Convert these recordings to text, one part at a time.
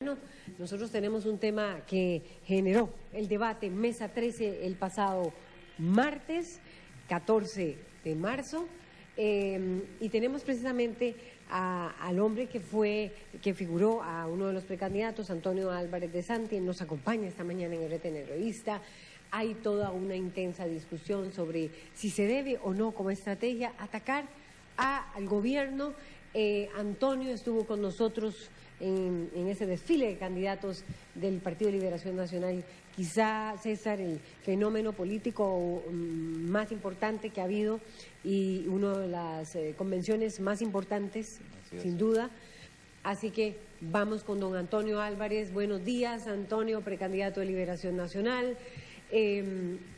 Bueno, nosotros tenemos un tema que generó el debate en Mesa 13 el pasado martes 14 de marzo y tenemos precisamente al hombre que figuró a uno de los precandidatos, Antonio Álvarez de Santi, nos acompaña esta mañana en RTN Revista. Hay toda una intensa discusión sobre si se debe o no como estrategia atacar al gobierno. Antonio estuvo con nosotros en ese desfile de candidatos del Partido de Liberación Nacional. Quizá, César, el fenómeno político más importante que ha habido y una de las convenciones más importantes, sin duda. Así que vamos con don Antonio Álvarez. Buenos días, Antonio, precandidato de Liberación Nacional.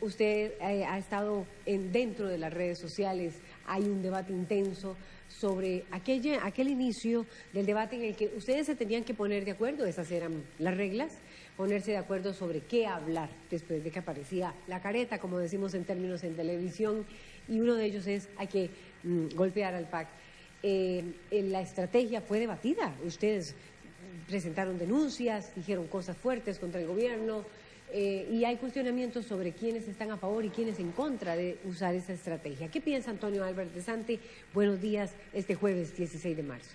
Usted ha estado dentro de las redes sociales, hay un debate intenso sobre aquel inicio del debate en el que ustedes se tenían que poner de acuerdo, esas eran las reglas, ponerse de acuerdo sobre qué hablar después de que aparecía la careta, como decimos en términos en televisión, y uno de ellos es hay que golpear al PAC. La estrategia fue debatida, ustedes presentaron denuncias, dijeron cosas fuertes contra el gobierno, y hay cuestionamientos sobre quiénes están a favor y quiénes en contra de usar esa estrategia. ¿Qué piensa Antonio Álvarez de Santi? Buenos días, este jueves 16 de marzo.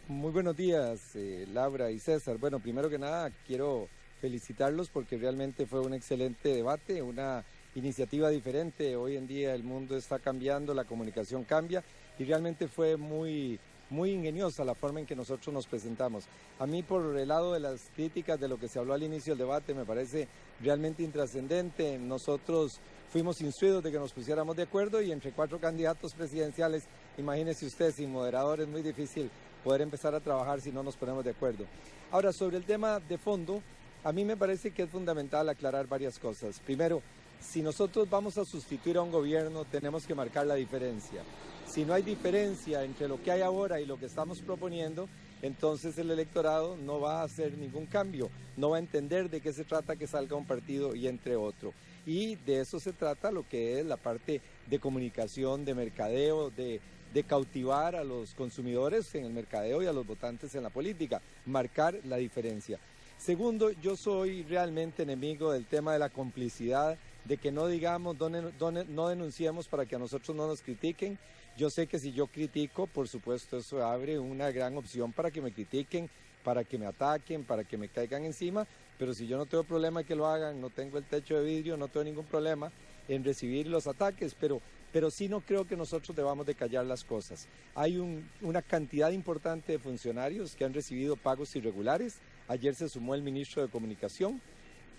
Muy buenos días, Laura y César. Bueno, primero que nada, quiero felicitarlos porque realmente fue un excelente debate, una iniciativa diferente. Hoy en día el mundo está cambiando, la comunicación cambia y realmente fue muy ingeniosa la forma en que nosotros nos presentamos. A mí, por el lado de las críticas de lo que se habló al inicio del debate, me parece realmente intrascendente. Nosotros fuimos instruidos de que nos pusiéramos de acuerdo y entre 4 candidatos presidenciales, imagínese usted, sin moderador es muy difícil poder empezar a trabajar si no nos ponemos de acuerdo. Ahora, sobre el tema de fondo, a mí me parece que es fundamental aclarar varias cosas. Primero, si nosotros vamos a sustituir a un gobierno, tenemos que marcar la diferencia. Si no hay diferencia entre lo que hay ahora y lo que estamos proponiendo, entonces el electorado no va a hacer ningún cambio, no va a entender de qué se trata que salga un partido y entre otro. Y de eso se trata lo que es la parte de comunicación, de mercadeo, de cautivar a los consumidores en el mercadeo y a los votantes en la política, marcar la diferencia. Segundo, yo soy realmente enemigo del tema de la complicidad, de que no digamos, no denunciemos para que a nosotros no nos critiquen. Yo sé que si yo critico, por supuesto, eso abre una gran opción para que me critiquen, para que me ataquen, para que me caigan encima, pero si yo no tengo problema que lo hagan, no tengo el techo de vidrio, no tengo ningún problema en recibir los ataques, pero sí no creo que nosotros debamos de callar las cosas. Hay una cantidad importante de funcionarios que han recibido pagos irregulares. Ayer se sumó el ministro de Comunicación.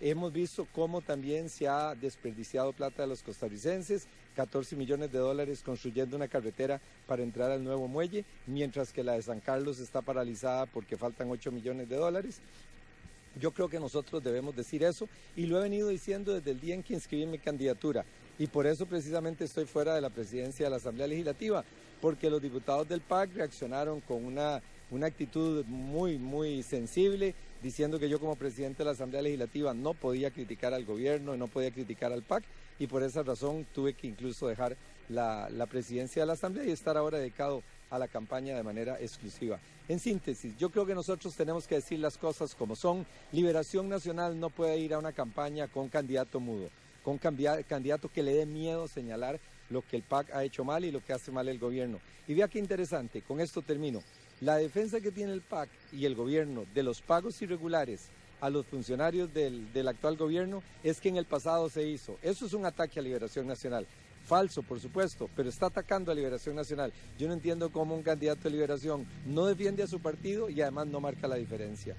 Hemos visto cómo también se ha desperdiciado plata de los costarricenses, 14 millones de dólares construyendo una carretera para entrar al nuevo muelle, mientras que la de San Carlos está paralizada porque faltan 8 millones de dólares. Yo creo que nosotros debemos decir eso y lo he venido diciendo desde el día en que inscribí mi candidatura y por eso precisamente estoy fuera de la presidencia de la Asamblea Legislativa, porque los diputados del PAC reaccionaron con una actitud muy sensible, diciendo que yo como presidente de la Asamblea Legislativa no podía criticar al gobierno, no podía criticar al PAC y por esa razón tuve que incluso dejar la presidencia de la Asamblea y estar ahora dedicado a la campaña de manera exclusiva. En síntesis, yo creo que nosotros tenemos que decir las cosas como son. Liberación Nacional no puede ir a una campaña con candidato mudo, con candidato que le dé miedo señalar lo que el PAC ha hecho mal y lo que hace mal el gobierno. Y vea qué interesante, con esto termino. La defensa que tiene el PAC y el gobierno de los pagos irregulares a los funcionarios del actual gobierno es que en el pasado se hizo. Eso es un ataque a Liberación Nacional. Falso, por supuesto, pero está atacando a Liberación Nacional. Yo no entiendo cómo un candidato de Liberación no defiende a su partido y además no marca la diferencia.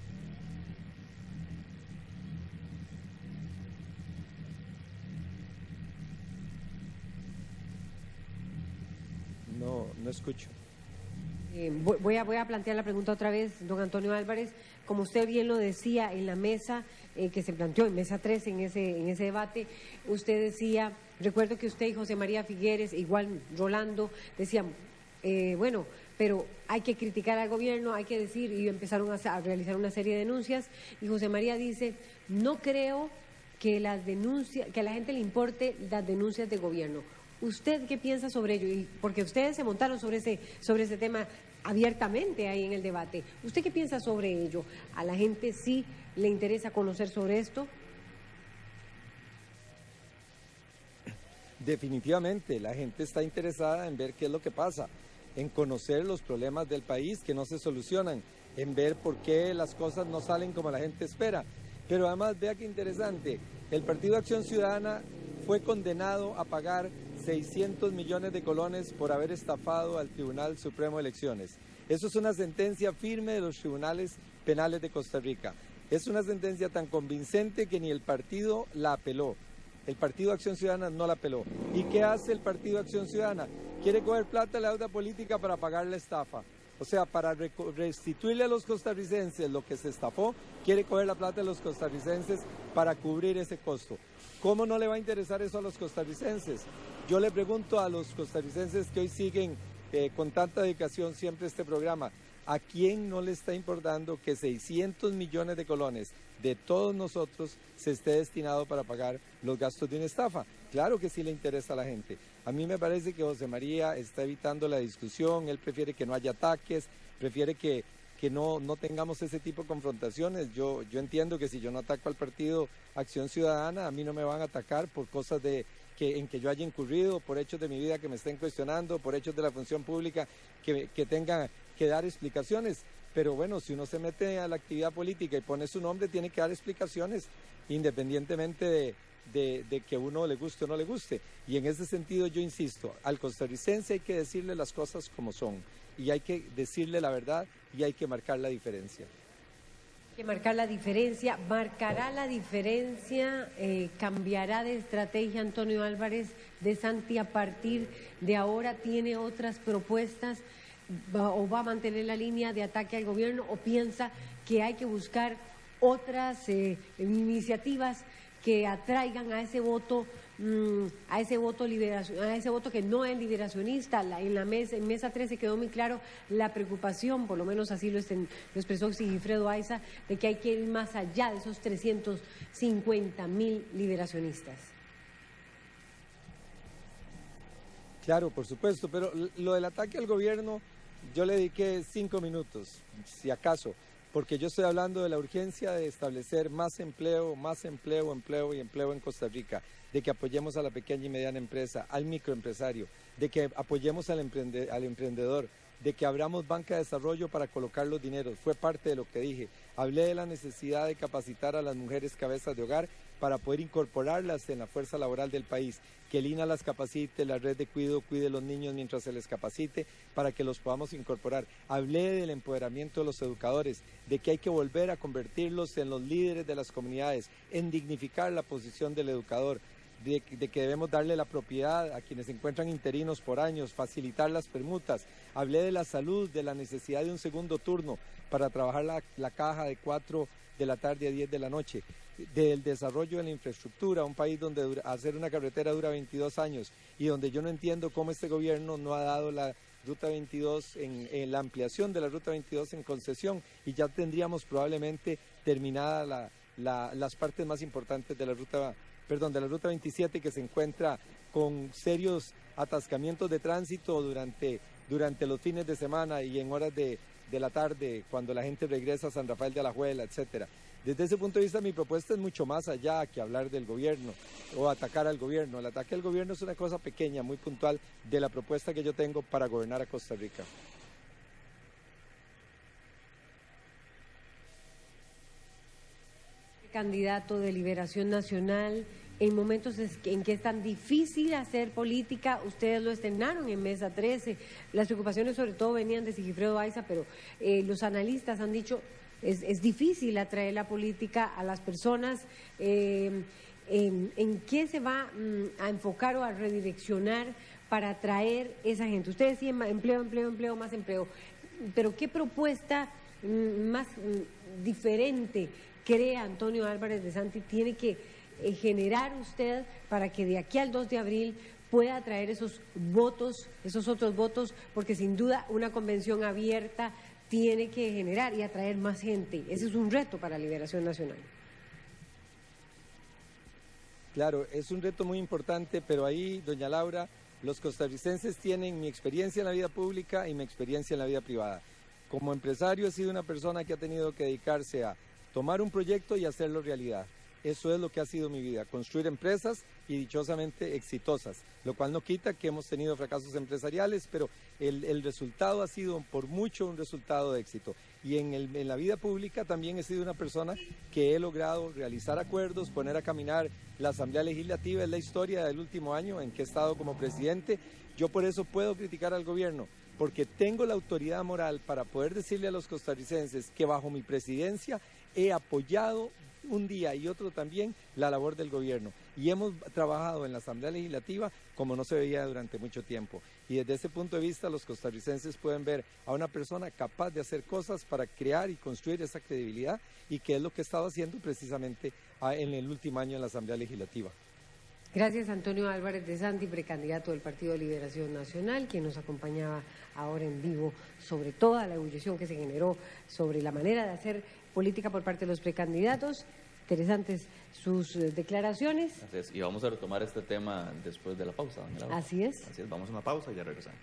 No escucho. Voy a plantear la pregunta otra vez, don Antonio Álvarez. Como usted bien lo decía en la mesa que se planteó en Mesa 13 en ese debate, usted decía, recuerdo que usted y José María Figueres, igual Rolando, decían, bueno, pero hay que criticar al gobierno, hay que decir, y empezaron a realizar una serie de denuncias, y José María dice, no creo que a la gente le importe las denuncias del gobierno. ¿Usted qué piensa sobre ello? Y porque ustedes se montaron sobre ese tema abiertamente ahí en el debate. ¿Usted qué piensa sobre ello? ¿A la gente sí le interesa conocer sobre esto? Definitivamente, la gente está interesada en ver qué es lo que pasa, en conocer los problemas del país que no se solucionan, en ver por qué las cosas no salen como la gente espera. Pero además, vea qué interesante, el Partido Acción Ciudadana fue condenado a pagar 600 millones de colones por haber estafado al Tribunal Supremo de Elecciones. Eso es una sentencia firme de los tribunales penales de Costa Rica. Es una sentencia tan convincente que ni el partido la apeló. El Partido Acción Ciudadana no la apeló. ¿Y qué hace el Partido Acción Ciudadana? Quiere coger plata de la deuda política para pagar la estafa. O sea, para restituirle a los costarricenses lo que se estafó, quiere coger la plata de los costarricenses para cubrir ese costo. ¿Cómo no le va a interesar eso a los costarricenses? Yo le pregunto a los costarricenses que hoy siguen con tanta dedicación siempre este programa, ¿a quién no le está importando que 600 millones de colones de todos nosotros se esté destinado para pagar los gastos de una estafa? Claro que sí le interesa a la gente. A mí me parece que José María está evitando la discusión, él prefiere que no haya ataques, prefiere que no tengamos ese tipo de confrontaciones. Yo entiendo que si yo no ataco al Partido Acción Ciudadana, a mí no me van a atacar por cosas en que yo haya incurrido, por hechos de mi vida que me estén cuestionando, por hechos de la función pública que tenga que dar explicaciones. Pero bueno, si uno se mete a la actividad política y pone su nombre, tiene que dar explicaciones, independientemente de que uno le guste o no le guste. Y en ese sentido yo insisto, al costarricense hay que decirle las cosas como son, y hay que decirle la verdad y hay que marcar la diferencia. Hay que marcar la diferencia, marcará la diferencia, cambiará de estrategia Antonio Álvarez de Santi a partir de ahora, tiene otras propuestas o va a mantener la línea de ataque al gobierno o piensa que hay que buscar otras iniciativas que atraigan a ese voto que no es liberacionista. En Mesa 13 quedó muy claro la preocupación, por lo menos así lo expresó Sigifredo Aiza, de que hay que ir más allá de esos 350.000 liberacionistas. Claro, por supuesto, pero lo del ataque al gobierno, yo le dediqué 5 minutos, si acaso, porque yo estoy hablando de la urgencia de establecer más empleo en Costa Rica, de que apoyemos a la pequeña y mediana empresa, al microempresario, de que apoyemos al emprendedor, de que abramos banca de desarrollo para colocar los dineros. Fue parte de lo que dije. Hablé de la necesidad de capacitar a las mujeres cabezas de hogar para poder incorporarlas en la fuerza laboral del país, que el INA las capacite, la red de cuide los niños mientras se les capacite para que los podamos incorporar. Hablé del empoderamiento de los educadores, de que hay que volver a convertirlos en los líderes de las comunidades, en dignificar la posición del educador, de que debemos darle la propiedad a quienes se encuentran interinos por años, facilitar las permutas. Hablé de la salud, de la necesidad de un segundo turno para trabajar la caja de 4 de la tarde a 10 de la noche, del desarrollo de la infraestructura, un país donde hacer una carretera dura 22 años y donde yo no entiendo cómo este gobierno no ha dado la Ruta 22, en la ampliación de la Ruta 22 en concesión, y ya tendríamos probablemente terminada las partes más importantes de la Ruta 27, que se encuentra con serios atascamientos de tránsito durante los fines de semana y en horas de la tarde, cuando la gente regresa a San Rafael de Alajuela, etcétera. Desde ese punto de vista, mi propuesta es mucho más allá que hablar del gobierno o atacar al gobierno. El ataque al gobierno es una cosa pequeña, muy puntual, de la propuesta que yo tengo para gobernar a Costa Rica. Candidato de Liberación Nacional, en momentos en que es tan difícil hacer política, ustedes lo externaron en Mesa 13, las preocupaciones sobre todo venían de Sigifredo Aiza, pero los analistas han dicho es difícil atraer la política a las personas. ¿En qué se va a enfocar o a redireccionar para atraer esa gente? Ustedes decían empleo, más empleo, pero ¿qué propuesta más diferente cree Antonio Álvarez de Santi tiene que generar usted para que de aquí al 2 de abril pueda atraer esos votos, esos otros votos? Porque sin duda una convención abierta tiene que generar y atraer más gente. Ese es un reto para Liberación Nacional. Claro, es un reto muy importante, pero ahí, doña Laura, Los costarricenses tienen mi experiencia en la vida pública y mi experiencia en la vida privada. Como empresario he sido una persona que ha tenido que dedicarse a tomar un proyecto y hacerlo realidad. Eso es lo que ha sido mi vida, construir empresas y dichosamente exitosas, lo cual no quita que hemos tenido fracasos empresariales, pero el resultado ha sido por mucho un resultado de éxito. Y en la vida pública también he sido una persona que he logrado realizar acuerdos, poner a caminar la Asamblea Legislativa. Es la historia del último año en que he estado como presidente. Yo por eso puedo criticar al gobierno, porque tengo la autoridad moral para poder decirle a los costarricenses que bajo mi presidencia he apoyado un día y otro también la labor del gobierno, y hemos trabajado en la Asamblea Legislativa como no se veía durante mucho tiempo, y desde ese punto de vista los costarricenses pueden ver a una persona capaz de hacer cosas para crear y construir esa credibilidad, y que es lo que he estado haciendo precisamente en el último año en la Asamblea Legislativa. Gracias, Antonio Álvarez de Santi, precandidato del Partido de Liberación Nacional, quien nos acompañaba ahora en vivo sobre toda la ebullición que se generó sobre la manera de hacer política por parte de los precandidatos. Interesantes sus declaraciones. Así es, y vamos a retomar este tema después de la pausa, doña Laura. Así es. Así es, vamos a una pausa y ya regresamos.